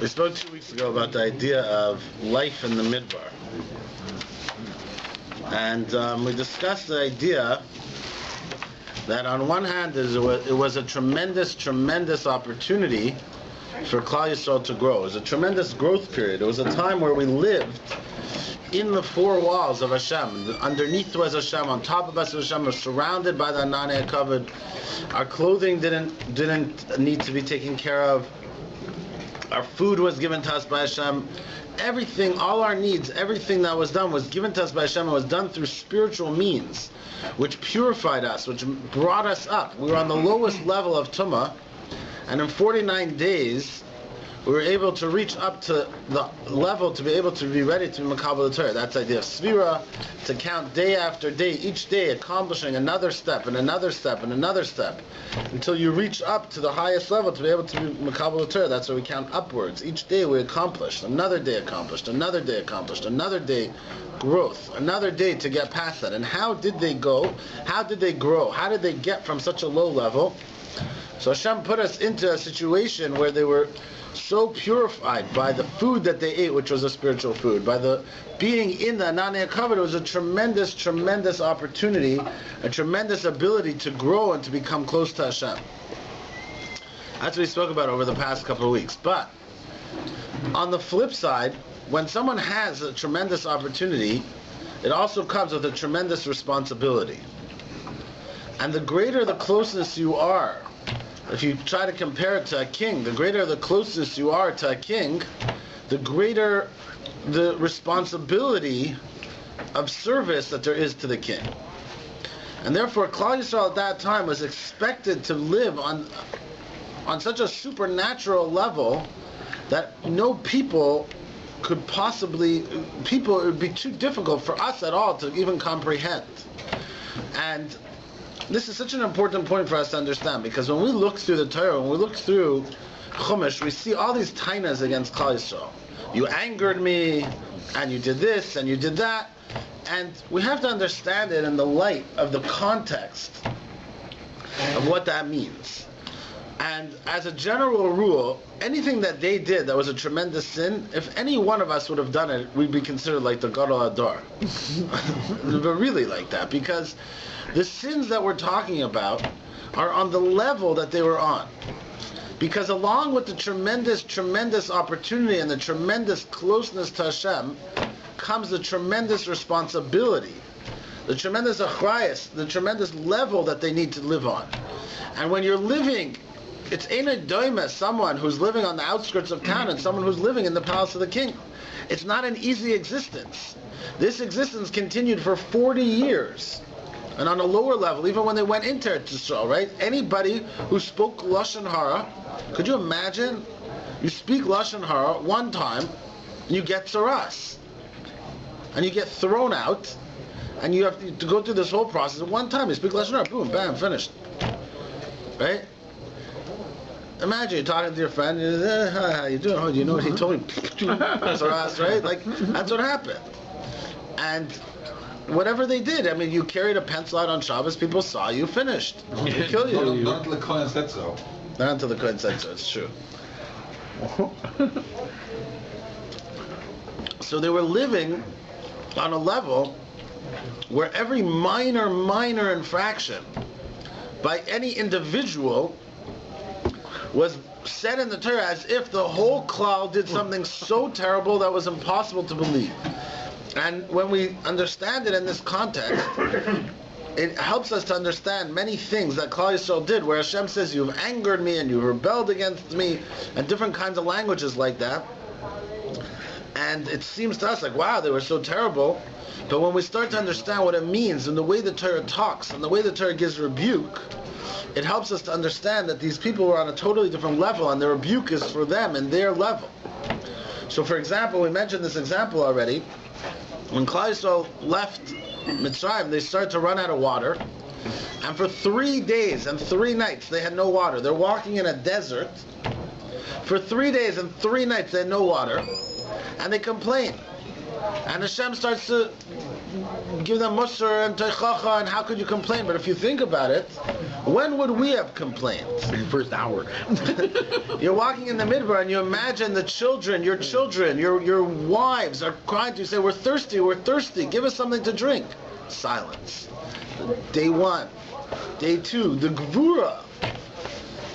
We spoke 2 weeks ago about the idea of life in the midbar. And we discussed the idea that on one hand it was a tremendous opportunity for Klal Yisrael to grow. It was a tremendous growth period. It was a time where we lived in the four walls of Hashem. Underneath was Hashem, on top of us was Hashem, was surrounded by the Ananei covered. Our clothing didn't need to be taken care of. Our food was given to us by Hashem. Everything, all our needs, everything that was done was given to us by Hashem and was done through spiritual means, which purified us, which brought us up. We were on the lowest level of Tumah, and in 49 days, we were able to reach up to the level to be able to be ready to be Makabel the Torah. That's the idea of Svira, to count day after day, each day accomplishing another step and another step and another step, until you reach up to the highest level to be able to be Makabel the Torah. That's where we count upwards. Each day we accomplished, another day accomplished, another day accomplished, another day growth, another day to get past that. And how did they go? How did they grow? How did they get from such a low level? So Hashem put us into a situation where they were so purified by the food that they ate, which was a spiritual food, by the being in the Ananei covered. It was a tremendous opportunity, a tremendous ability to grow and to become close to Hashem. That's what we spoke about over the past couple of weeks. But on the flip side, when someone has a tremendous opportunity, it also comes with a tremendous responsibility. And the greater the closeness you are, if you try to compare it to a king, the greater the closeness you are to a king, the greater the responsibility of service that there is to the king. And therefore, Klal Yisrael at that time was expected to live on such a supernatural level that no people could possibly, it would be too difficult for us at all to even comprehend. And this is such an important point for us to understand, because when we look through the Torah, when we look through Chumash, we see all these tainas against Klal Yisrael. You angered me, and you did this, and you did that. And we have to understand it in the light of the context of what that means. And as a general rule, anything that they did that was a tremendous sin, if any one of us would have done it, we'd be considered like the Gadol Hador. But really like that, because the sins that we're talking about are on the level that they were on. Because along with the tremendous opportunity and the tremendous closeness to Hashem comes the tremendous responsibility, the tremendous achrayus, the tremendous level that they need to live on. And when you're living, it's Eina Doima, someone who's living on the outskirts of town and someone who's living in the palace of the king. It's not an easy existence. This existence continued for 40 years. And on a lower level, even when they went into Eretz Yisrael, right? Anybody who spoke Lashon Hara, could you imagine? You speak Lashon Hara one time, and you get tsaras. And you get thrown out, and you have to go through this whole process. One time you speak Lashon Hara, boom, bam, finished. Right? Imagine you're talking to your friend, hi, how you doing? Oh, do you know what he told me? Tsaras, right? Like, that's what happened. And whatever they did, I mean, you carried a pencil out on Shabbos, people saw you, finished. They kill you. Not until the Kohen said so. Not until the Kohen said so, it's true. So they were living on a level where every minor infraction by any individual was said in the Torah as if the whole klal did something so terrible that was impossible to believe. And when we understand it in this context, it helps us to understand many things that Klal Yisrael did, where Hashem says, you've angered me and you've rebelled against me, and different kinds of languages like that. And it seems to us like, wow, they were so terrible. But when we start to understand what it means, and the way the Torah talks, and the way the Torah gives rebuke, it helps us to understand that these people were on a totally different level, and the rebuke is for them and their level. So for example, we mentioned this example already. When Klal Yisrael left Mitzrayim, they started to run out of water. And for 3 days and 3 nights, they had no water. They're walking in a desert. For 3 days and 3 nights, they had no water. And they complain. And Hashem starts to give them Musar and Teichacha, and how could you complain? But if you think about it, When would we have complained? In the first hour. You're walking in the midbar and you imagine the children, your wives are crying to you, say, we're thirsty, give us something to drink. Silence. Day 1. Day 2, the gvura,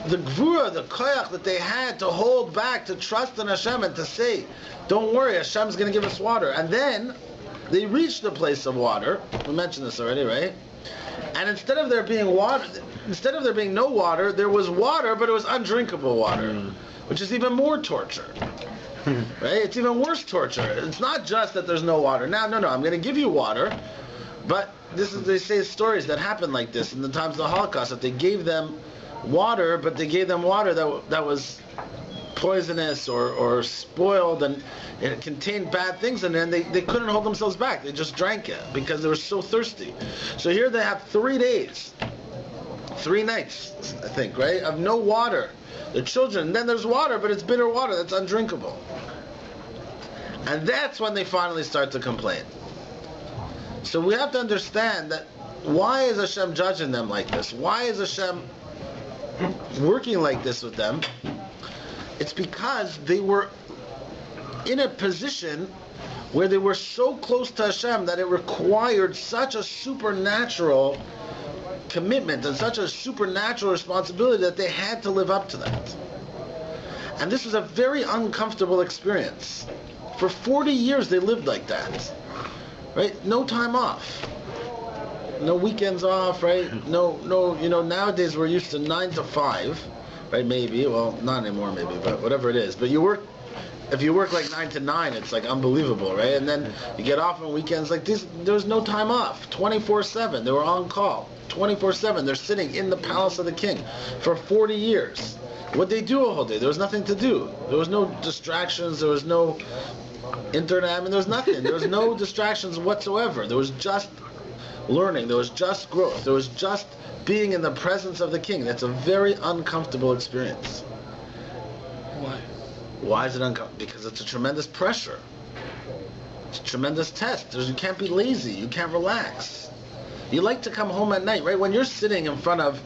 the koyach that they had to hold back, to trust in Hashem and to say, don't worry, Hashem's going to give us water. And then they reached the place of water. We mentioned this already, right? And instead of there being no water, there was water, but it was undrinkable water, which is even more torture. Right? It's even worse torture. It's not just that there's no water. No, I'm going to give you water, but they say stories that happened like this in the times of the Holocaust, that they gave them water, but they gave them water that was poisonous or spoiled, and it contained bad things in it, and they couldn't hold themselves back. They just drank it because they were so thirsty. So here they have 3 days, 3 nights, I think, right, of no water. The children, and then there's water, but it's bitter water that's undrinkable. And that's when they finally start to complain. So we have to understand that, why is Hashem judging them like this? Why is Hashem working like this with them? It's because they were in a position where they were so close to Hashem that it required such a supernatural commitment and such a supernatural responsibility that they had to live up to that. And this was a very uncomfortable experience. For 40 years they lived like that. Right? No time off. No weekends off, right? No, nowadays we're used to 9 to 5, right? Maybe, well, not anymore maybe, but whatever it is. But if you work like 9 to 9, it's like unbelievable, right? And then you get off on weekends like this. There's no time off. 24/7. They were on call. 24/7. They're sitting in the palace of the king for 40 years. What'd they do a whole day? There was nothing to do. There was no distractions. There was no internet. I mean, there was nothing. There was no distractions whatsoever. There was just learning. There was just growth. There was just being in the presence of the king. That's a very uncomfortable experience. Why? Why is it uncomfortable? Because it's a tremendous pressure. It's a tremendous test. You can't be lazy. You can't relax. You like to come home at night, right? When you're sitting in front of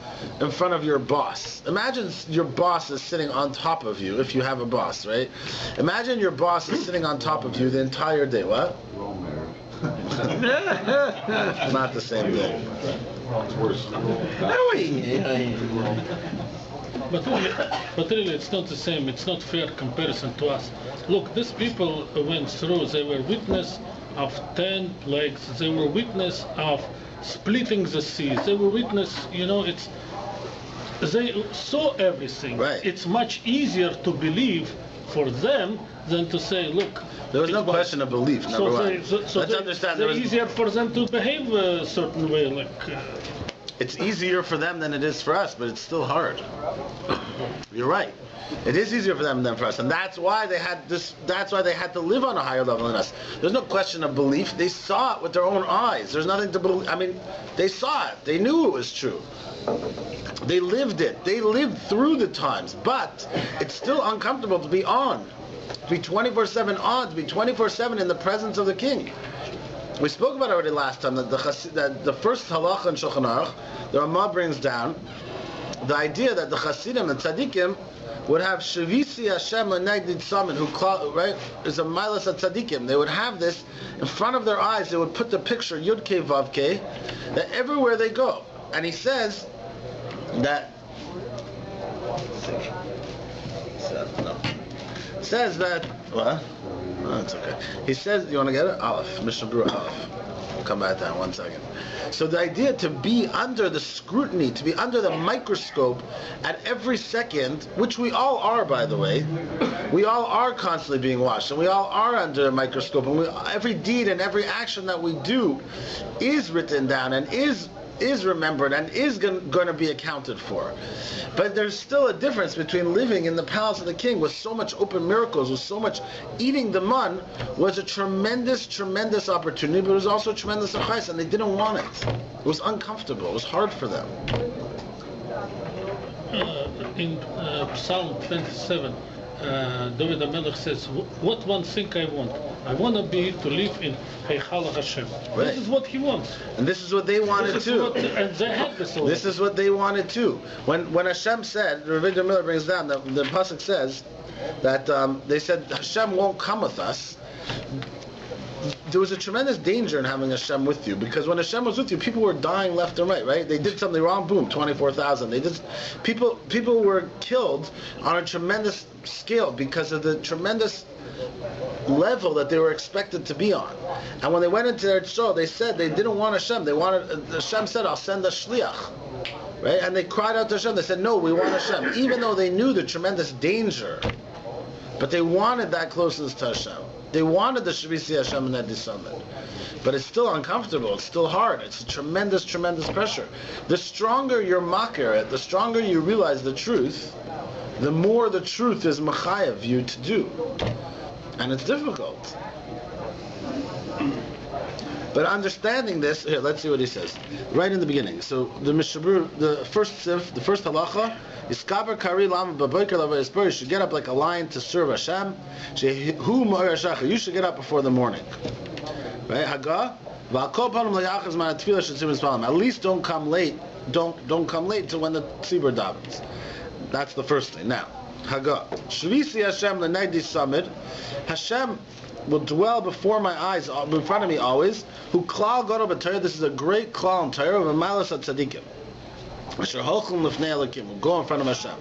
your boss. Imagine your boss is sitting on top of you, if you have a boss, right? Imagine your boss is sitting on top of you the entire day. What? Not the same thing. It's worse. But really, it's not the same. It's not fair comparison to us. Look, these people went through. They were witness of 10 plagues. They were witness of splitting the seas. They were witness. They saw everything. Right. It's much easier to believe for them than to say, look. There was no question of belief. Number one. Let's understand. It's easier for them to behave a certain way, It's easier for them than it is for us, but it's still hard. You're right. It is easier for them than for us, and that's why they had this. That's why they had to live on a higher level than us. There's no question of belief. They saw it with their own eyes. There's nothing to believe. I mean, they saw it. They knew it was true. They lived it. They lived through the times, but it's still uncomfortable to be on, to be 24/7 on, to be 24/7 in the presence of the king. We spoke about it already last time that the first halacha in Shulchan Aruch, the Ramah brings down the idea that the Chasidim and Tzadikim would have Shavisi Hashem L'Negdid Samin, who, right, is a Milas at Tzadikim. They would have this in front of their eyes. They would put the picture Yud Kei Vav Kei, that everywhere they go. And he says that what? Oh, it's okay. He says, you want to get it? Aleph, Mishnah Berurah Aleph. We'll come back to that in 1 second. So the idea to be under the scrutiny, to be under the microscope at every second, which we all are, by the way, we all are constantly being watched, and we all are under a microscope, and every deed and every action that we do is written down and is remembered and is going to be accounted for. But there's still a difference between living in the palace of the king with so much open miracles, with so much eating the man, was a tremendous, tremendous opportunity, but it was also a tremendous achais, and they didn't want it. It was uncomfortable. It was hard for them. In Psalm 27, David HaMelech says, what one thing I want? I want to live in Heichal Hashem. Right. This is what he wants. And this is what they wanted too. And they had this already. This is what they wanted too. When Hashem said, Rabbi Miller brings down, the pasuk says that they said Hashem won't come with us. There was a tremendous danger in having Hashem with you, because when Hashem was with you, people were dying left and right. Right? They did something wrong, boom, 24,000. People were killed on a tremendous scale because of the tremendous level that they were expected to be on. And when they went into their show, they said they didn't want Hashem. They wanted Hashem said, "I'll send a shliach." Right? And they cried out to Hashem. They said, "No, we want Hashem," even though they knew the tremendous danger. But they wanted that closeness to Hashem. They wanted the Shavisi Hashem in that summit. But it's still uncomfortable. It's still hard. It's a tremendous, tremendous pressure. The stronger you're makir it, the stronger you realize the truth, the more the truth is machayev you to do. And it's difficult. But understanding this, here, let's see what he says. Right in the beginning. So the Mishabur, the first halacha, Iskaber Kari Lama Baboker Lava Isper, you should get up like a lion to serve Hashem. You should get up before the morning. Right? Haga? At least don't come late. Don't come late to when the tzibur davens. That's the first thing. Now, Haga. Shvisi Hashem l'negdi samid. Hashem will dwell before my eyes, in front of me always. Who klal gadol b'Torah. This is a great klal in Torah of a malas at tzaddikim. Asher holchum lifnei Elokim, will go in front of Hashem.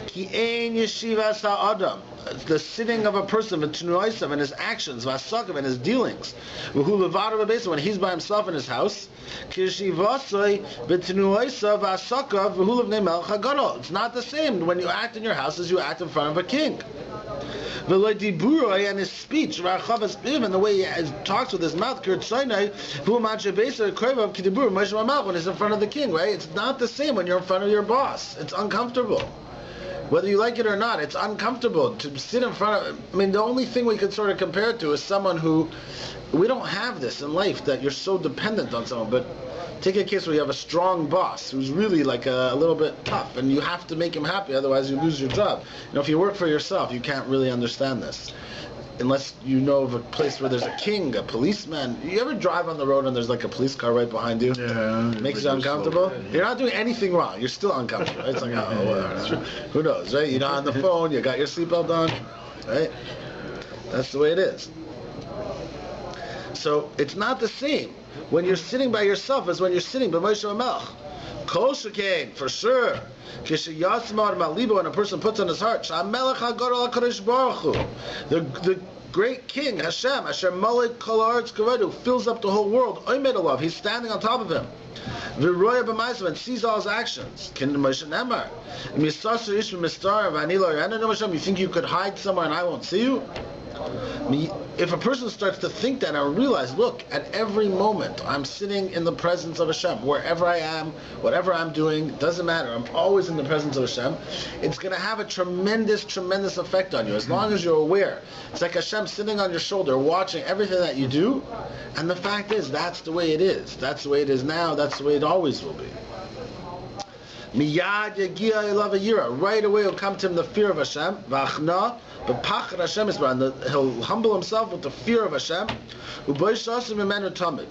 Ki ein yeshivas ha'adam. The sitting of a person, v'tnuoisav, and his actions, v'asakav, and his dealings. V'hu levadav b'beisa, when he's by himself in his house. Ki yeshivasoi v'tnuoisav v'asakav v'hu lifnei melech hagadol. It's not the same when you act in your house as you act in front of a king. And his speech, and the way he talks with his mouth, when he's in front of the king, right? It's not the same when you're in front of your boss. It's uncomfortable. Whether you like it or not, it's uncomfortable to sit in front of... I mean, the only thing we could sort of compare it to is someone who... We don't have this in life, that you're so dependent on someone, but take a case where you have a strong boss who's really like a little bit tough, and you have to make him happy, otherwise you lose your job. You know, if you work for yourself, you can't really understand this. Unless you know of a place where there's a king, a policeman. You ever drive on the road and there's like a police car right behind you? Yeah. It makes you uncomfortable? You're not doing anything wrong. You're still uncomfortable. It's like, who knows, right? You're not on the phone, you got your seatbelt on, right? That's the way it is. So it's not the same when you're sitting by yourself as when you're sitting by Moshe HaMelech. Kol shekain, for sure. When a person puts on his heart, the great king, Hashem, Asher Malek Kol Haaretz Kavod, fills up the whole world. He's standing on top of him. And sees all his actions. You think you could hide somewhere and I won't see you? If a person starts to think that and realize, look, at every moment I'm sitting in the presence of Hashem, wherever I am, whatever I'm doing, doesn't matter, I'm always in the presence of Hashem, it's going to have a tremendous, tremendous effect on you, as long as you're aware. It's like Hashem sitting on your shoulder, watching everything that you do, and the fact is, that's the way it is. That's the way it is now, that's the way it always will be. Miyad yagia elav yira. Right away will come to him the fear of Hashem. V'achna b'pachad Hashem isbar. He'll humble himself with the fear of Hashem. U'boishasim imenu tamid.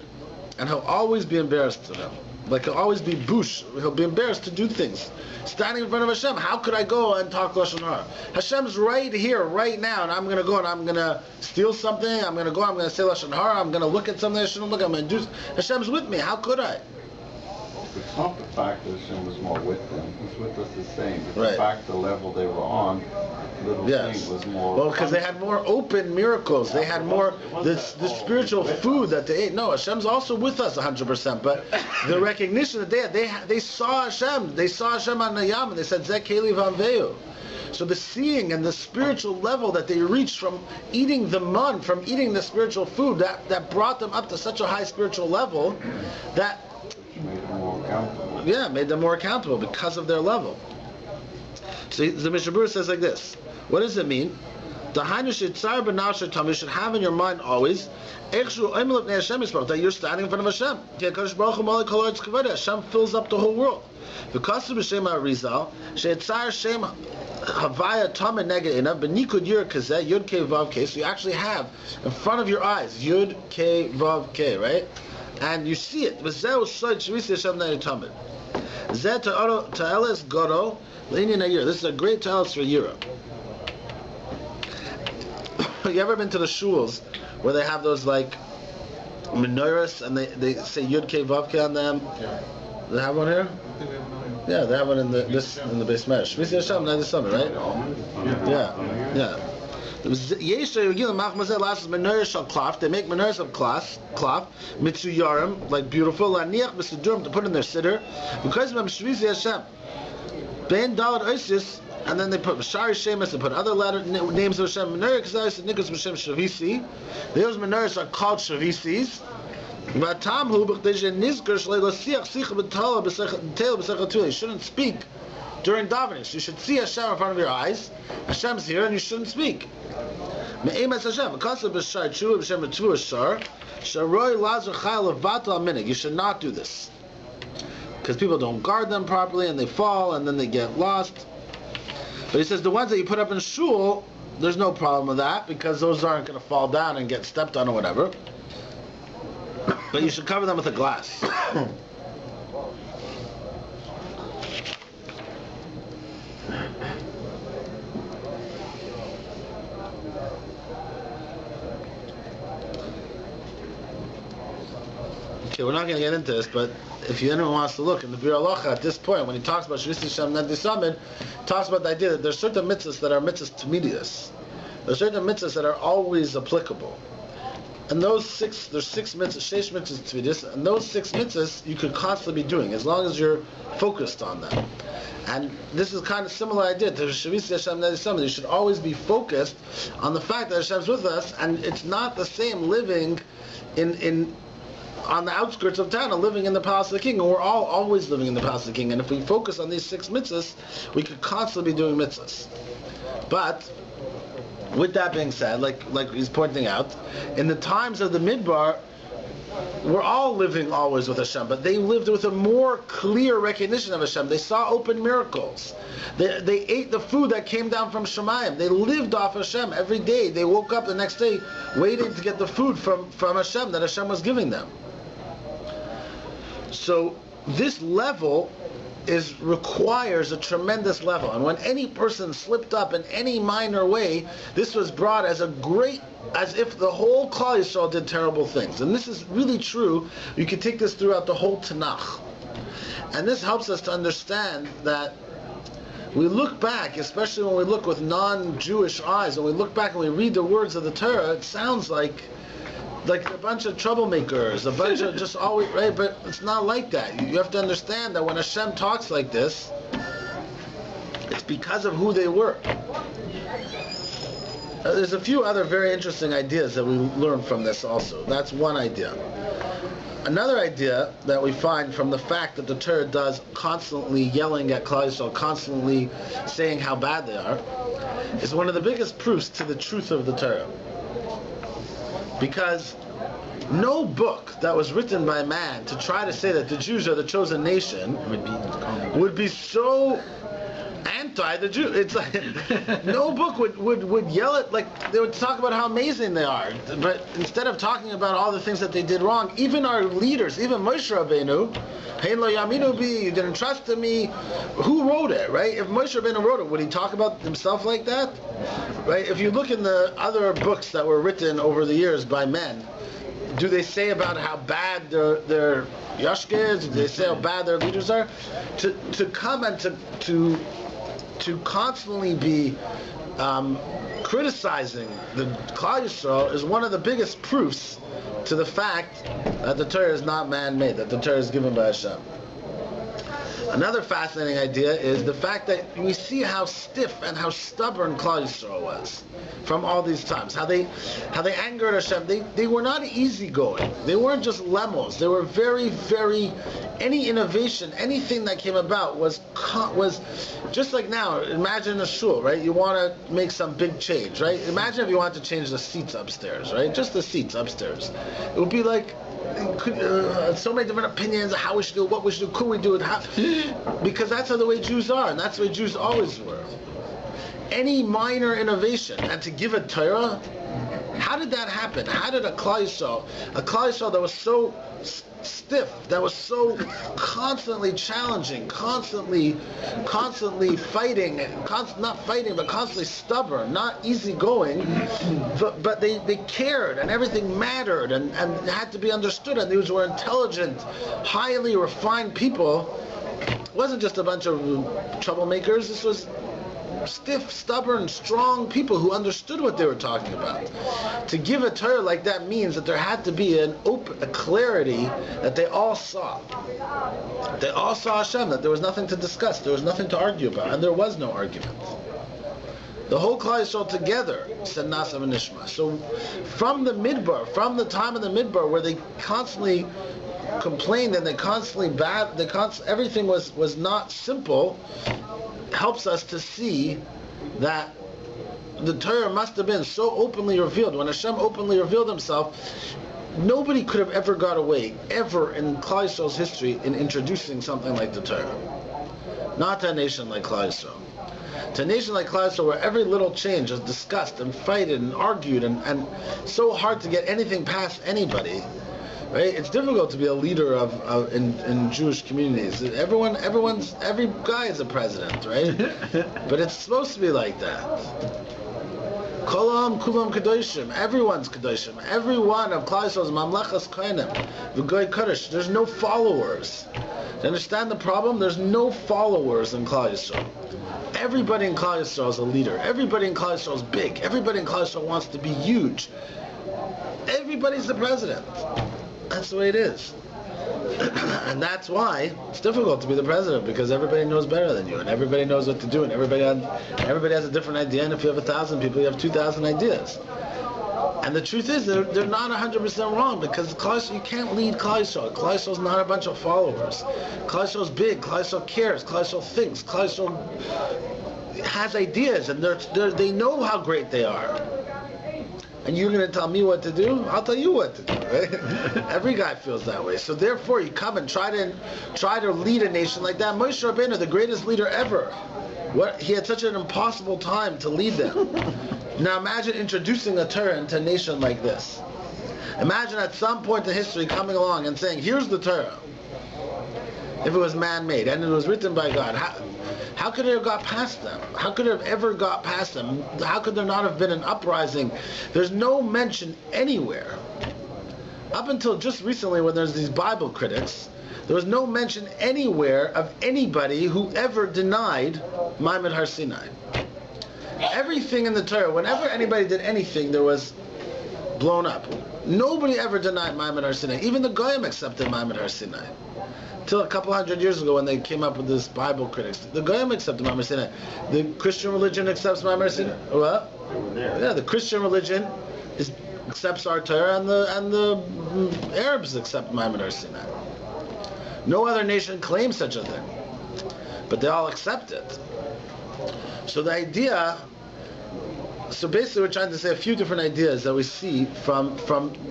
And he'll always be embarrassed to them. Like he'll always be bush. He'll be embarrassed to do things. Standing in front of Hashem, how could I go and talk Lashon Hara? Hashem's right here, right now, and I'm going to go and I'm going to steal something. I'm going to go, I'm going to say Lashon Hara. I'm going to look at something I shouldn't look at. I'm going to do. Hashem's with me. How could I? It's not the fact that Hashem was more with them. He's with us the same. But right. The fact the level they were on, little thing was more... Well, because they had more open miracles. They had more... The spiritual food that they ate. No, Hashem's also with us 100%. But the recognition that they saw Hashem. They saw Hashem on the Yam. And they said, Zek Keli V'Amveyu. So the seeing and the spiritual level that they reached from eating the man, from eating the spiritual food, that brought them up to such a high spiritual level that... Made them more accountable. Yeah, made them more accountable because of their level. So the Mishabur says like this. What does it mean? The you should have in your mind always that you're standing in front of Hashem. Hashem fills up the whole world. Havaya Tama Negaina, Benikud Yur Kazeh, Yud K Vav K. So you actually have in front of your eyes Yud K Vav K, right? And you see it. This is Goro, This is a great talis for Yira. You ever been to the shuls where they have those like menorahs and they say Yud K Vav K on them? Yeah. Do they have one here? I think we have another one. Yeah, they have one in the base mesh. Shvisi Hashem, not the summer, right? Yeah. They make menorahs of cloth, mitzuyarim, like beautiful, laniach b'sidurim, to put in their siddur. Because of them, Shvisi Hashem, ben dalad oisis, and then they put Shari Shemus, they put other letter names of Hashem. Menorah Kazayis and Nikus Hashem Shavisi. Those menorahs are called Shavisis. You shouldn't speak during davening. So you should see Hashem in front of your eyes. Hashem's here, and you shouldn't speak. You should not do this because people don't guard them properly, and they fall, and then they get lost. But he says the ones that you put up in shul, there's no problem with that because those aren't going to fall down and get stepped on or whatever. But you should cover them with a glass. Okay, we're not going to get into this, but if anyone wants to look in the Bir Halacha at this point, when he talks about Shvisi Hashem Nadi Samid, talks about the idea that there's certain mitzvahs that are mitzvahs tamidius. There's certain mitzvahs that are always applicable. And there's six mitzvahs, sheish mitzvahs tamidius, and those 6 mitzvahs you could constantly be doing as long as you're focused on them. And this is kind of similar idea to Shvisi Hashem Nadi Samid. You should always be focused on the fact that Hashem's with us, and it's not the same living on the outskirts of town and living in the palace of the king, and we're all always living in the palace of the king. And if we focus on these 6 mitzvahs, we could constantly be doing mitzvahs. But with that being said, like he's pointing out, in the times of the Midbar, we're all living always with Hashem, but they lived with a more clear recognition of Hashem. They saw open miracles. They ate the food that came down from Shemayim. They lived off Hashem every day. They woke up the next day waiting to get the food from Hashem that Hashem was giving them. So this level requires a tremendous level, and when any person slipped up in any minor way, this was brought as if the whole Klal Yisrael did terrible things. And this is really true. You can take this throughout the whole Tanakh, and this helps us to understand that we look back, especially when we look with non-Jewish eyes, when we look back and we read the words of the Torah, it sounds like a bunch of troublemakers, a bunch of just always, right? But it's not like that. You have to understand that when Hashem talks like this, it's because of who they were. There's a few other very interesting ideas that we learn from this also. That's one idea. Another idea that we find from the fact that the Torah does constantly yelling at Klal Yisrael, constantly saying how bad they are, is one of the biggest proofs to the truth of the Torah. Because no book that was written by man to try to say that the Jews are the chosen nation would be so anti the Jew. It's like no book would yell at, like they would talk about how amazing they are, but instead of talking about all the things that they did wrong, even our leaders, even Moshe Rabbeinu, Hein lo yaminu bi, you didn't trust in me. Who wrote it, right? If Moshe Rabbeinu wrote it, would he talk about himself like that? Right? If you look in the other books that were written over the years by men, do they say about how bad their yashkes? Do they say how bad their leaders are? To come and to constantly be criticizing the Klal Yisrael is one of the biggest proofs to the fact that the Torah is not man-made, that the Torah is given by Hashem. Another fascinating idea is the fact that we see how stiff and how stubborn Klal Yisrael was from all these times. How they angered Hashem. They were not easygoing. They weren't just lemos. They were very, very. Any innovation, anything that came about was just like now. Imagine a shul, right? You want to make some big change, right? Imagine if you want to change the seats upstairs, right? Just the seats upstairs. It would be like. So many different opinions of how we should do it, what we should do, could we do it, how, because that's how the way Jews are, and that's the way Jews always were. any minor innovation, and to give a Torah. How did that happen? How did a Klal Yisrael that was so stiff, that was so constantly challenging, constantly fighting, not fighting, but constantly stubborn, not easygoing, but they cared, and everything mattered, and had to be understood, and these were intelligent, highly refined people. It wasn't just a bunch of troublemakers. This was stiff, stubborn, strong people who understood what they were talking about. To give a Torah like that means that there had to be a clarity that they all saw. They all saw Hashem, that there was nothing to discuss, there was nothing to argue about, and there was no argument. The whole Klal Yisrael together said Nasa v'Nishma. So from the Midbar, from the time of the Midbar, where they constantly complained and everything was not simple, helps us to see that the Torah must have been so openly revealed. When Hashem openly revealed Himself, nobody could have ever got away, ever in Klal Yisrael's history, in introducing something like the Torah. Not to a nation like Klal Yisrael. To a nation like Klal Yisrael, where every little change is discussed and fighted and argued, and so hard to get anything past anybody. Right? It's difficult to be a leader in Jewish communities. Every guy is a president, right? But it's supposed to be like that. Kolam kulam kadoshim. Everyone's kadoshim. Everyone of Klal Yisrael is mamlechas kohanim, v'goy kodesh. There's no followers. To understand the problem, there's no followers in Klal Yisrael. Everybody in Klal Yisrael is a leader. Everybody in Klal Yisrael is big. Everybody in Klal Yisrael wants to be huge. Everybody's the president. That's the way it is. And that's why it's difficult to be the president, because everybody knows better than you, and everybody knows what to do, and everybody has a different idea, and if you have 1,000 people, you have 2,000 ideas. And the truth is, they're not 100% wrong, because you can't lead Klal Yisrael. Klal Yisrael is not a bunch of followers. Klal Yisrael is big, Klal Yisrael cares, Klal Yisrael thinks, Klal Yisrael has ideas, and they know how great they are. And you're going to tell me what to do? I'll tell you what to do, right? Every guy feels that way. So therefore, you come and try to lead a nation like that. Moshe Rabbeinu, the greatest leader ever, he had such an impossible time to lead them. Now imagine introducing a Torah into a nation like this. Imagine at some point in history coming along and saying, here's the Torah. If it was man-made and it was written by God, how could it have got past them? How could it have ever got past them? How could there not have been an uprising? There's no mention anywhere. Up until just recently, when there's these Bible critics, there was no mention anywhere of anybody who ever denied Ma'amad Har Sinai. Everything in the Torah, whenever anybody did anything, there was blown up. Nobody ever denied Ma'amad Har Sinai. Even the Goyim accepted Ma'amad Har Sinai. Till a couple hundred years ago, when they came up with this Bible critics, the Goyim accepted Ma'amad Har Sinai. The Christian religion accepts Ma'amad Har Sinai. What? Yeah, the Christian religion accepts our Torah, and the Arabs accept Ma'amad Har Sinai. No other nation claims such a thing, but they all accept it. So the idea. So basically, we're trying to say a few different ideas that we see from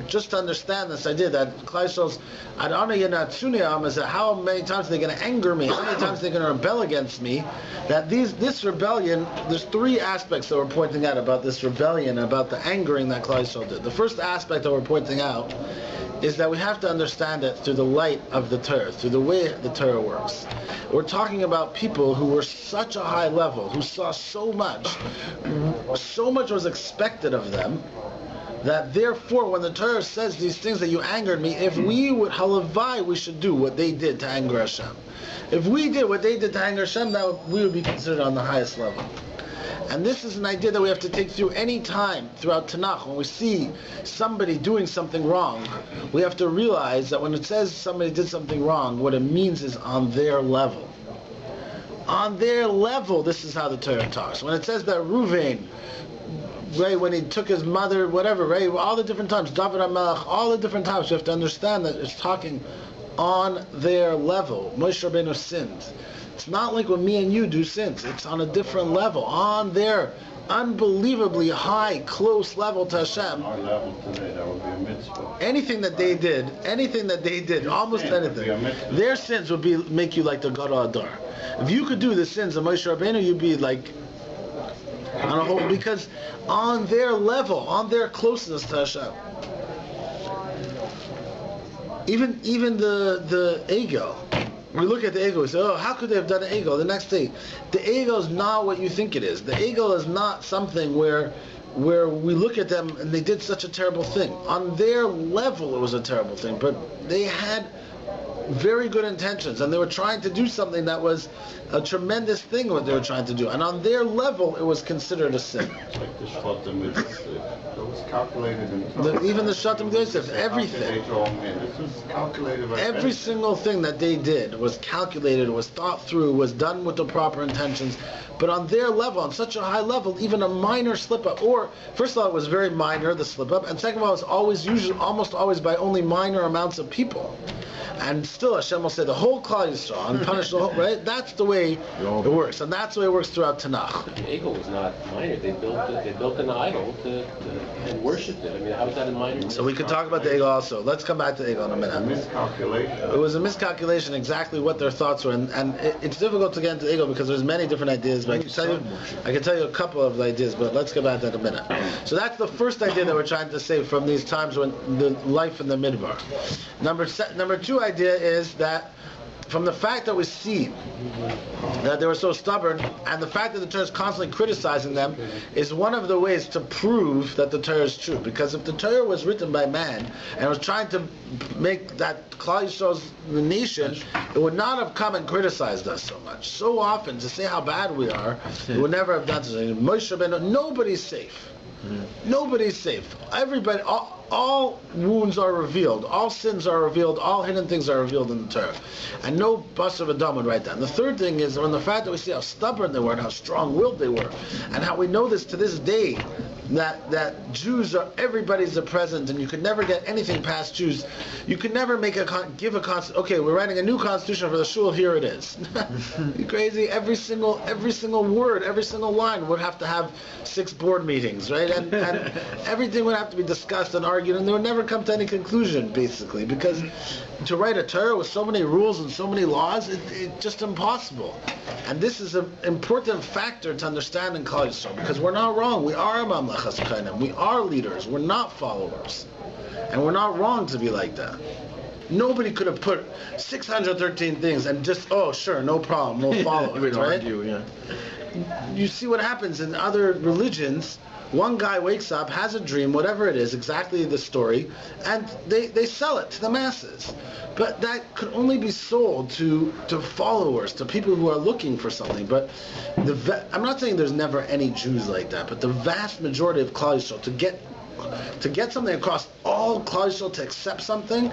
just to understand this idea that Klal Yisrael's Adonai Yenatzuni is that how many times are they going to anger me? How many times are they going to rebel against me? That this rebellion, there's three aspects that we're pointing out about this rebellion, about the angering that Klal Yisrael did. The first aspect that we're pointing out is that we have to understand it through the light of the Torah, through the way the Torah works. We're talking about people who were such a high level, who saw so much was expected of them, that therefore when the Torah says these things that you angered me, if we would, halavai, we should do what they did to anger Hashem. If we did what they did to anger Hashem, we would be considered on the highest level. And this is an idea that we have to take through any time throughout Tanakh. When we see somebody doing something wrong, we have to realize that when it says somebody did something wrong, what it means is on their level. On their level, this is how the Torah talks. When it says that Ruvain, right, when he took his mother, whatever, right, all the different times, David HaMelech, all the different times, you have to understand that it's talking on their level. Moshe Rabbeinu sinned. It's not like when me and you do sins. It's on a different level, on their unbelievably high, close level to Hashem. Our level today, that would be a mitzvah. Anything that they did, almost anything, their sins would make you like the Gadol Adar. If you could do the sins of Moshe Rabbeinu, you'd be like On a whole, because on their level, on their closeness to Hashem, even the ego. We look at the ego, we say, oh, how could they have done an ego? The next day, the ego is not what you think it is. The ego is not something where we look at them and they did such a terrible thing. On their level, it was a terrible thing, but they had very good intentions, and they were trying to do something that was a tremendous thing what they were trying to do, and on their level it was considered a sin. It's like the Shvatim with Yosef. It was calculated in Even the Shatim Yosef, everything. This was calculated by Every single thing that they did was calculated, was thought through, was done with the proper intentions. But on their level, on such a high level, even a minor slip-up, or first of all, it was very minor, the slip-up, and second of all, it was almost always by only minor amounts of people. And still Hashem will say the whole Klal Yisrael and punish the whole, right? That's the way it works, and that's the way it works throughout Tanakh. The ego was not minor. They built an idol and worshipped it. I mean, how is that a minor? So we could talk about the ego also. Let's come back to the ego in a minute. Miscalculation. It was a miscalculation exactly what their thoughts were, and it's difficult to get into the ego because there's many different ideas. But I can tell you a couple of ideas. But let's get back to that in a minute. So that's the first idea that we're trying to say from these times when the life in the midbar. Number two idea is that from the fact that we see that they were so stubborn, and the fact that the Torah is constantly criticizing them, is one of the ways to prove that the Torah is true. Because if the Torah was written by man and was trying to make that Klal Yisrael's nation, it would not have come and criticized us so much. So often to say how bad we are, it would never have done something. Moshe Rabbeinu, nobody's safe. Nobody's safe. Everybody, all wounds are revealed, all sins are revealed, all hidden things are revealed in the Torah. And no bus of a dumb would write that. And the third thing is on the fact that we see how stubborn they were and how strong-willed they were, and how we know this to this day, that Jews are, everybody's a present, and you could never get anything past Jews. You could never give a okay, we're writing a new constitution for the shul, here it is. You crazy? Every single word, every single line would have to have 6 board meetings, right? And everything would have to be discussed and argued, and they would never come to any conclusion, basically, because to write a Torah with so many rules and so many laws, it's just impossible. And this is an important factor to understand in Klal Yisrael, because we're not wrong. We are a mamlechas kainim. We are leaders. We're not followers. And we're not wrong to be like that. Nobody could have put 613 things and just, oh, sure, no problem, no followers, right? You see what happens in other religions. One guy wakes up, has a dream, whatever it is, exactly the story, and they sell it to the masses. But that could only be sold to followers, to people who are looking for something. But I'm not saying there's never any Jews like that, but the vast majority of Klal Yisrael, to get something across all Klal Yisrael to accept something,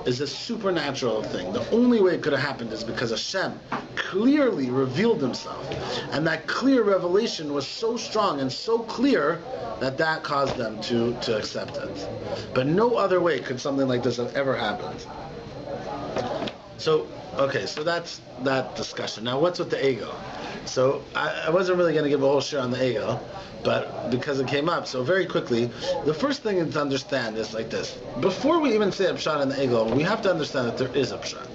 is a supernatural thing. The only way it could have happened is because Hashem clearly revealed himself. And that clear revelation was so strong and so clear that caused them to accept it. But no other way could something like this have ever happened. So that's that discussion. Now what's with the ego? So I wasn't really going to give a whole share on the ego, but because it came up, so very quickly, the first thing to understand is like this. Before we even say a pshat in the ego, we have to understand that there is a pshat.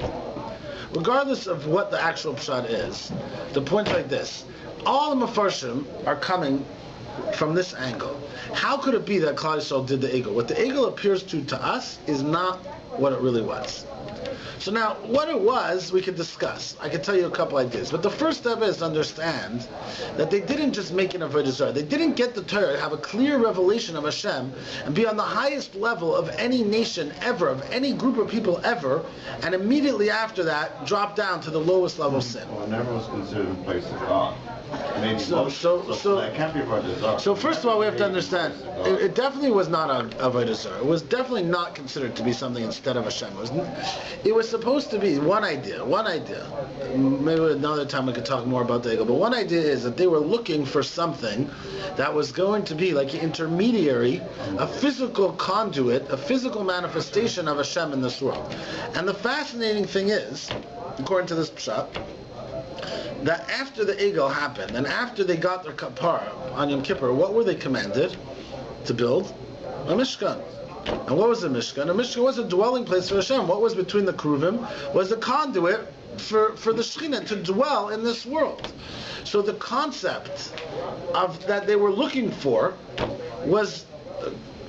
Regardless of what the actual pshat is, the point's like this. All the Mefarshim are coming from this angle. How could it be that Klal Yisrael did the ego? What the ego appears to us is not what it really was. So now, what it was, we could discuss. I could tell you a couple ideas. But the first step is to understand that they didn't just make an avodah zarah. They didn't get the Torah, have a clear revelation of Hashem, and be on the highest level of any nation ever, of any group of people ever, and immediately after that, drop down to the lowest level sin. Well, it never was considered a place of God. Maybe So that can't be avodah zarah. So first of all, we have to understand, it definitely was not a avodah zarah. It was definitely not considered to be something instead of Hashem. It was supposed to be one idea. Maybe another time we could talk more about the ego, but one idea is that they were looking for something that was going to be like an intermediary, a physical conduit, a physical manifestation of Hashem in this world. And the fascinating thing is, according to this pshat, that after the Egel happened, and after they got their kapara on Yom Kippur, what were they commanded to build? A Mishkan. And what was the Mishkan? A Mishkan was a dwelling place for Hashem. What was between the Kruvim was the conduit for the Shekhinah to dwell in this world. So the concept of that they were looking for was,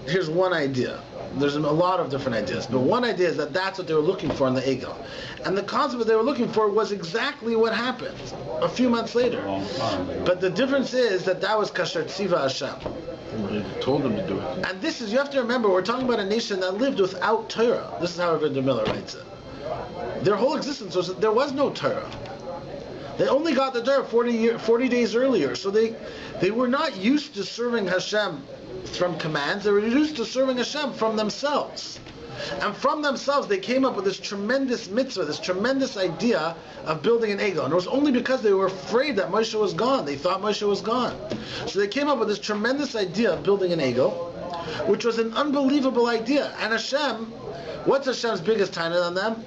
here's one idea. There's a lot of different ideas, but one idea is that that's what they were looking for in the Egel. And the concept that they were looking for was exactly what happened a few months later. But the difference is that was Kasher Tziva Hashem. He told them to do it. And this is, you have to remember, we're talking about a nation that lived without Torah. This is how Rabbi Miller writes it. Their whole existence was, there was no Torah. They only got the Torah 40 days earlier. So they were not used to serving Hashem from commands. They were used to serving Hashem from themselves. And from themselves, they came up with this tremendous mitzvah, this tremendous idea of building an Egel. And it was only because they were afraid that Moshe was gone. They thought Moshe was gone. So they came up with this tremendous idea of building an Egel, which was an unbelievable idea. And Hashem, what's Hashem's biggest taina on them?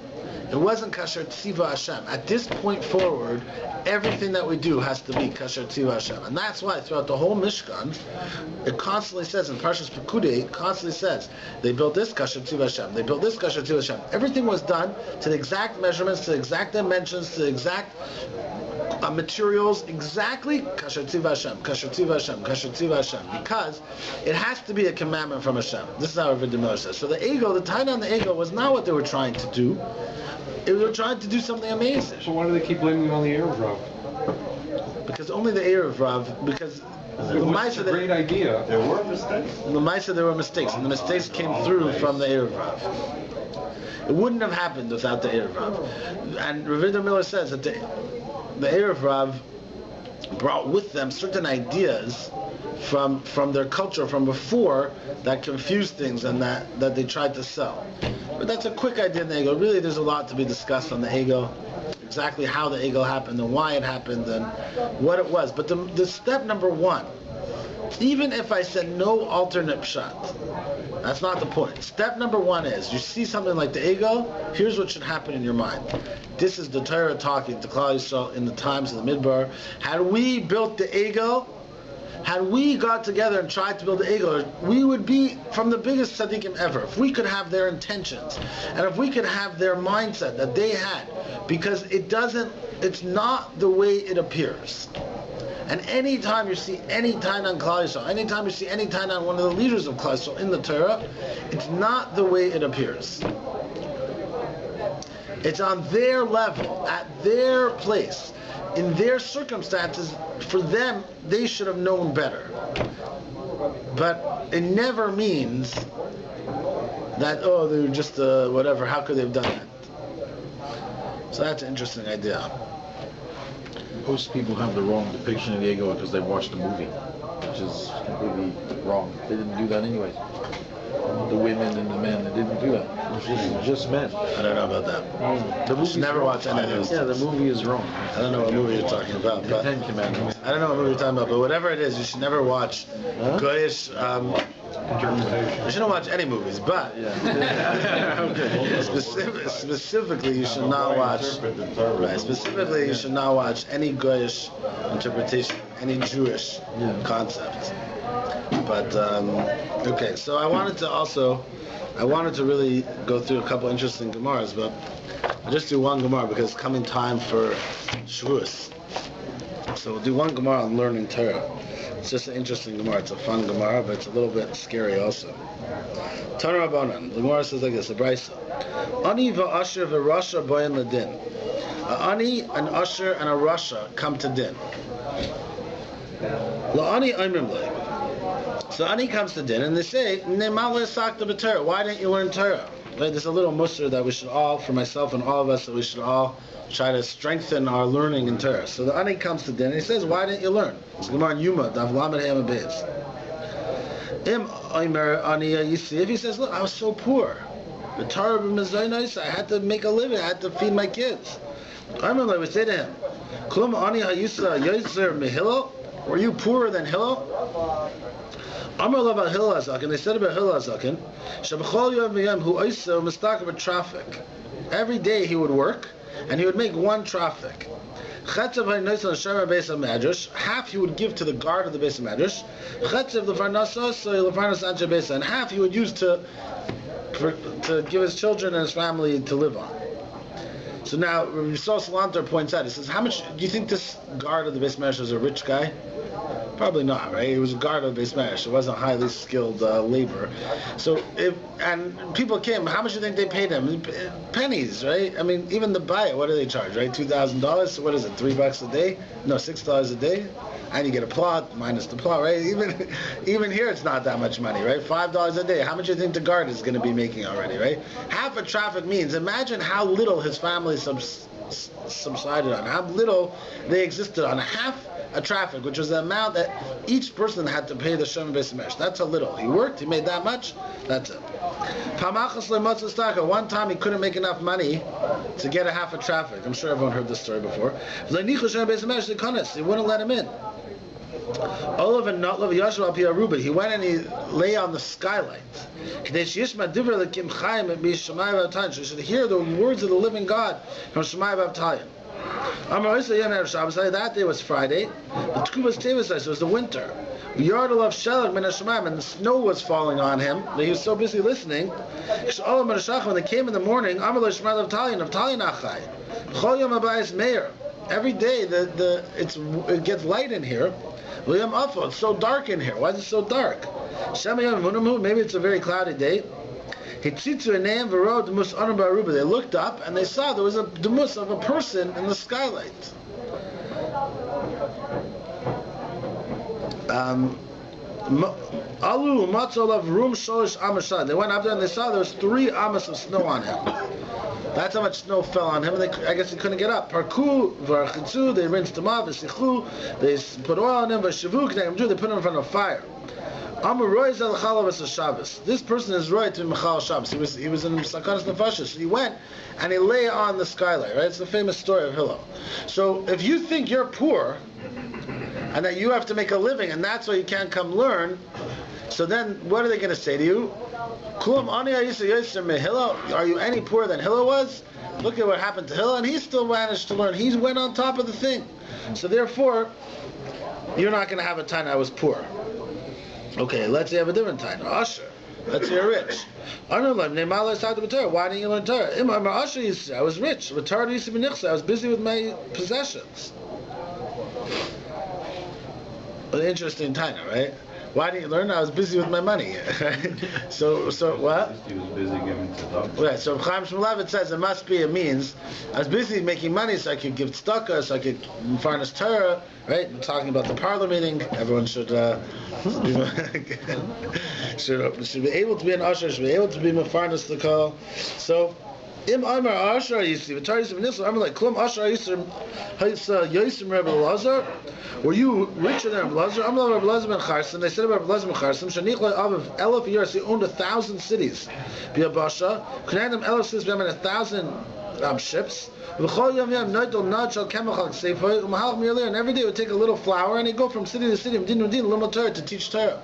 It wasn't Kasher Tziva Hashem. At this point forward, everything that we do has to be Kasher Tziva Hashem. And that's why throughout the whole Mishkan, it constantly says, in Parshas Pekudei, it constantly says, they built this Kasher Tziva Hashem, they built this Kasher Tziva Hashem. Everything was done to the exact measurements, to the exact dimensions, to the exact materials, exactly Kasher Tziva Hashem, Kasher Tziva Hashem, Kasher Tziva Hashem, because it has to be a commandment from Hashem. This is how Rabbi Miller says. So the Egel, the taina on the Egel was not what they were trying to do. They were trying to do something amazing. So why do they keep blaming on the Erev Rav? Because only the Erev Rav, because the It's a great idea. There were mistakes. In the Maisa there were mistakes, and the mistakes came through from the Erev Rav. It wouldn't have happened without the Erev Rav. And Rabbi Miller says that the Erev Rav brought with them certain ideas from their culture from before that confused things and that they tried to sell. But that's a quick idea in the Egel. Really, there's a lot to be discussed on the Egel, exactly how the Egel happened and why it happened and what it was. But the step number one, even if I said no alternate pshat, that's not the point. Step number one is, you see something like the Egel, here's what should happen in your mind. This is the Torah talking to Klal Yisrael in the times of the Midbar. Had we built the Egel, had we got together and tried to build the Egel, we would be from the biggest tzaddikim ever. If we could have their intentions, and if we could have their mindset that they had, because it's not the way it appears. And any time you see any taina on Klal Yisrael, any time you see any taina on one of the leaders of Klal Yisrael in the Torah, it's not the way it appears. It's on their level, at their place, in their circumstances. For them, they should have known better. But it never means that, oh, they were just whatever, how could they have done that? So that's an interesting idea. Most people have the wrong depiction of the Egel because they watched the movie, which is completely wrong. They didn't do that anyways. The women and the men, they didn't do that. It was just men. I don't know about that. The movie. Never watch any of those. Yeah, the movie is wrong. I don't know what movie you're talking about. The But Ten Commandments. I don't know what movie you're talking about, but whatever it is, you should never watch Goyish. You shouldn't watch any movies, but specifically, you should not watch. Right, specifically, you should not watch any Goyish interpretation, any Jewish concept. But okay, so I wanted to really go through a couple interesting Gemaras, but I'll just do one Gemara because it's coming time for Shavuos. So we'll do one Gemara on learning Torah. It's just an interesting Gemara. It's a fun Gemara, but it's a little bit scary also. Tana Rabbanan. The Gemara says like this, the Brisa. Ani va'asher v'rasha boyan ladin. Ani, an usher, and a rasha come to din. La'ani aimrim lei. So Ani comes to din, and they say, Ne'mal le'sakta b'Torah. Why didn't you learn Torah? Right? There's a little mussar that we should all, for myself and all of us, that we should all try to strengthen our learning in Torah. So the Ani comes to din, and he says, why didn't you learn? It's Gemara in Yuma, Dav Lamed Heyam Beis. Im Omer Ani Yisif, he says, look, I was so poor. The Torah b'mezaynos, I had to make a living, I had to feed my kids. I would say to him, Klum Ani Hayusa Yozer Mehillel? Were you poorer than Hillel? Amar about Hillel Azaken, they said about Hillel Azaken, Shabachol Yom V'yam Hu Oiso Mistakar B'Trafik. Every day he would work, and he would make one traffic. Chetzav HaNois L'Shamar Beis HaMedrash, half he would give to the guard of the Beis HaMedrash. Chetzav L'Farnasos L'Farnas Anshe Beis, and half he would use to give his children and his family to live on. So now, Yisrael Salanter points out, he says, how much do you think this guard of the Beis Medrash was a rich guy? Probably not, right? He was a guard of Beis Medrash. It wasn't highly skilled labor. So, and people came, how much do you think they paid him? Pennies, right? I mean, even the buyer, what do they charge, right? $2,000, so what is it, $3 a day? No, $6 a day? And you get a plot, minus the plot, right? Even here it's not that much money, right? $5 a day. How much do you think the guard is going to be making already, right? Half a traffic means, imagine how little his family subsided on, how little they existed on. Half a traffic, which was the amount that each person had to pay the Shem Beis Medrash. That's a little. He worked, he made that much, that's it. One time he couldn't make enough money to get a half a traffic. I'm sure everyone heard this story before. He wouldn't let him in. He went and he lay on the skylight. So he should hear the words of the living God from Shemai B'Avtalim. That day was Friday. It was the winter. And the snow was falling on him. He was so busy listening. When they came in the morning, every day it gets light in here. It's so dark in here. Why is it so dark? Maybe it's a very cloudy day. They looked up and they saw there was a demus of a person in the skylight. They went up there and they saw there was 3 amas of snow on him. That's how much snow fell on him, and I guess he couldn't get up. Parku, v'architzu, they rinsed him off, v'sichu, they put oil on him, v'shavu, they put him in front of fire. This person is right to Mechal Shabbos. He was in Sakanas Nefashis. So he went and he lay on the skylight, right? It's the famous story of Hillel. So if you think you're poor and that you have to make a living and that's why you can't come learn, so then what are they going to say to you? Are you any poorer than Hillel was? Look at what happened to Hillel, and he still managed to learn. He went on top of the thing. So therefore, you're not going to have a time I was poor. Okay, let's say you have a different time. Usher. Let's say you're rich. Why didn't you learn Torah? I was rich. I was busy with my possessions. An interesting time, right? Why didn't you learn? I was busy with my money. so what? He was busy giving tzedakah. Right, so Chaim Shmulevitz says it must be, it means I was busy making money so I could give tzedakah, so I could farnish Torah, right? I'm talking about the parlor meeting. Everyone should should be able to be an usher, should be able to be mefarnish the call. So Im Amar Asher Yisrael, V'Tar Yisrael V'Nisrael, I'm like Klum Asher Yisrael Yosim Rebbe Lazar. Were you richer than Rebbe Lazar? I'm like Rebbe Lazar ben Charson. They said about Rebbe Lazar ben Charson, Shanichla Av Elef years, he owned 1,000 cities. B'Yabasha, K'nadam Elef cities, we have 1,000 ships. V'Chol Yom Yom Noidol Nad Shal Kemachal Kseifoy, U'Mahal Mirlir, and every day would take a little flour and he'd go from city to city, Din Limel Torah, to teach Torah.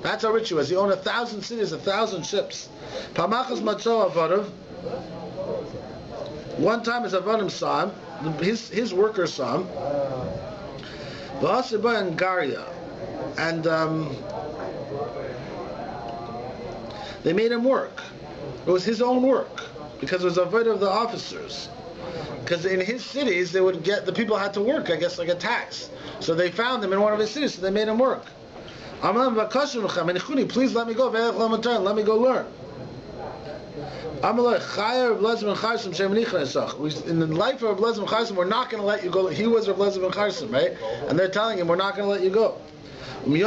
That's how rich he was. He owned 1,000 cities, 1,000 ships. Pamachas Matzo Avadav. One time his Avadim saw him, his workers saw him. V'Asiba and Garia, and they made him work. It was his own work because it was Avodah of the officers. Because in his cities, they would get the people had to work, I guess, like a tax. So they found him in one of his cities, so they made him work. Please let me go. Let me go learn. In the life of Rabbi Lezer ben Charson, we're not going to let you go. He was Rabbi Lezer ben Charson, right? And they're telling him, we're not going to let you go. He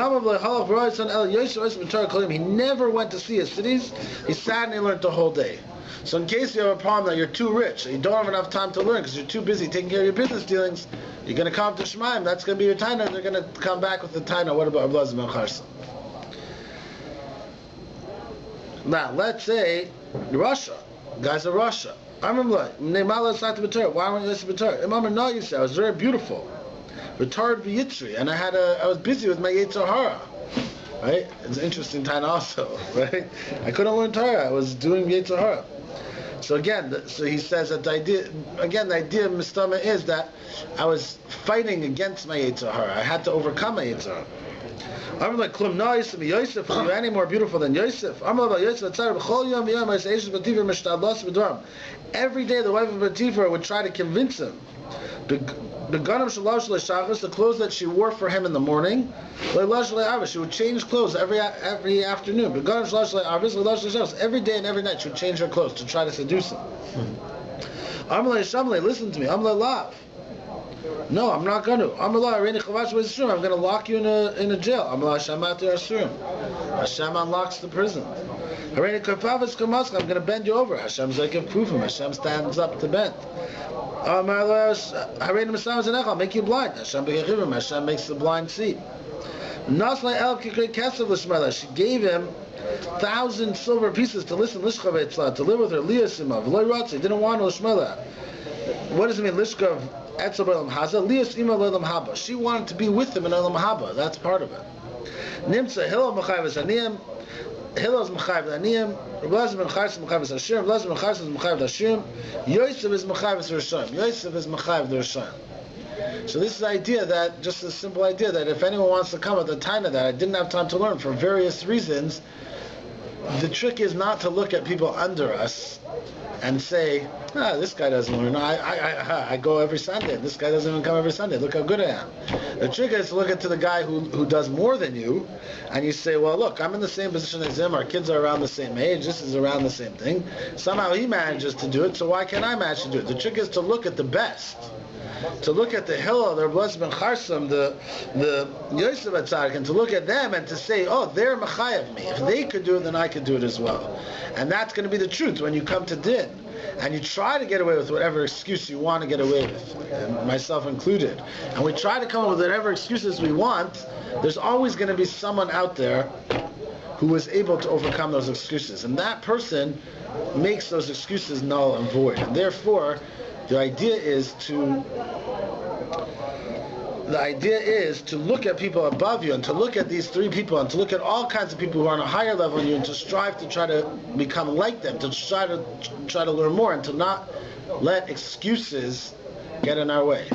never went to see his cities. He sat and he learned the whole day. So in case you have a problem that you're too rich, and you don't have enough time to learn because you're too busy taking care of your business dealings, you're going to come to Shemaim. That's going to be your taina. They're going to come back with the taina. What about Rabbi Lezer ben Charson? Now, let's say Russia. Guys are Russia. I remember like, why won't you listen to Torah? No, you say I was very beautiful. Retired v'yitzri, and I was busy with my Yetzer Hara. Right? It's an interesting time also, right? I couldn't learn Torah. I was doing Yetzer Hara. So again, so he says that the idea of Mistama is that I was fighting against my Yetzer Hara. I had to overcome my Yetzer Hara. I'm like Klum Na Yosef Yosef. Are you any more beautiful than Yosef? I'm about Yosef. Every day the wife of Potiphar would try to convince him. The clothes that she wore for him in the morning, she would change clothes every afternoon. Every day and every night she would change her clothes to try to seduce him. Listen to me. No, I'm not going to. I'm going to lock you in a jail. Hashem unlocks the prison. I'm going to bend you over. Hashem's like a proof. Hashem stands up to bend. I'll make you blind. Hashem makes the blind see. She gave him 1,000 silver pieces to listen, to live with her. He didn't want Lishmela. What does it mean? Lishkav Etzel B'Olam Haza. Lias Ima L'Olam Haba. She wanted to be with him in Olam Haba. That's part of it. Nimtza Hillel Mechayvus Aniyim. Hillel is Mechayvus Aniyim. Rabbi ben Charsa Mechayvus Hashem. Rabbi ben Charsa is Mechayvus Hashem. Yosef is Mechayvus Rishon. Yosef is Mechayvus Rishon. So this is the idea that, just a simple idea that if anyone wants to come at the time of that, I didn't have time to learn for various reasons. The trick is not to look at people under us and say, this guy doesn't learn. I go every Sunday. This guy doesn't even come every Sunday. Look how good I am. The trick is to look at the guy who does more than you, and you say, well, look, I'm in the same position as him. Our kids are around the same age. This is around the same thing. Somehow he manages to do it, so why can't I manage to do it? The trick is to look at the best. To look at the Hillel, the Rabbi ben Charsa, the Yosef Atzadik, and to look at them and to say, oh, they're Mechayev me. If they could do it, then I could do it as well. And that's going to be the truth when you come to Din. And you try to get away with whatever excuse you want to get away with, and myself included. And we try to come up with whatever excuses we want. There's always going to be someone out there who was able to overcome those excuses. And that person makes those excuses null and void. And therefore, the idea is to look at people above you, and to look at these three people, and to look at all kinds of people who are on a higher level than you, and to strive to try to become like them, to try to learn more, and to not let excuses get in our way.